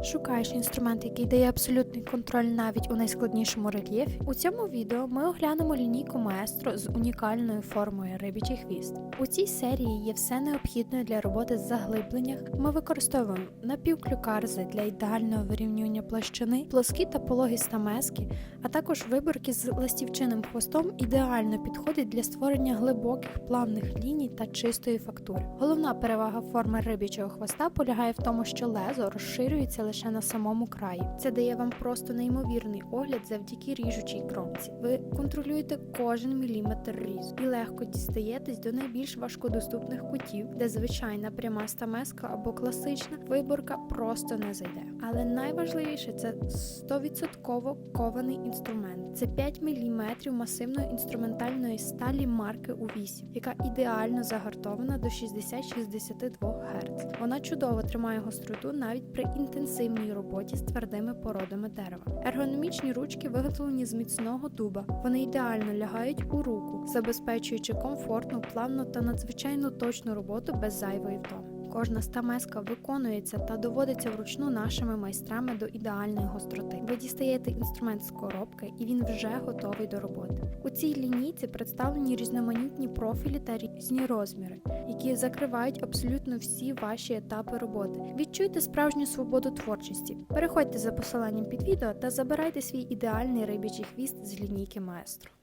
Шукаєш інструмент, який дає абсолютний контроль навіть у найскладнішому рельєфі? У цьому відео ми оглянемо лінійку Maestro з унікальною формою рибічий хвіст. У цій серії є все необхідне для роботи з заглибленнях. Ми використовуємо напівклюкарзи для ідеального вирівнювання площини, плоскі та пологі стамески, а також виборки з ластівчиним хвостом ідеально підходять для створення глибоких плавних ліній та чистої фактури. Головна перевага форми рибічого хвоста полягає в тому, що лезо розширюється лише на самому краї. Це дає вам просто неймовірний огляд завдяки ріжучій кромці. Ви контролюєте кожен міліметр різу і легко дістаєтесь до найбільш важкодоступних кутів, де звичайна пряма стамеска або класична виборка просто не зайде. Але найважливіше – це 100% кований інструмент. Це 5 мм масивної інструментальної сталі марки У8, яка ідеально загартована до 60-62 Гц. Вона чудово тримає гостроту навіть при інтенсивній роботі з твердими породами дерева. Ергономічні ручки виготовлені з міцного дуба. Вони ідеально лягають у руку, забезпечуючи комфортну, плавну та надзвичайно точну роботу без зайвої втоми. Кожна стамеска виконується та доводиться вручну нашими майстрами до ідеальної гостроти. Ви дістаєте інструмент з коробки і він вже готовий до роботи. У цій лінійці представлені різноманітні профілі та різні розміри, які закривають абсолютно всі ваші етапи роботи. Відчуйте справжню свободу творчості. Переходьте за посиланням під відео та забирайте свій ідеальний рибячий хвіст з лінійки Maestro.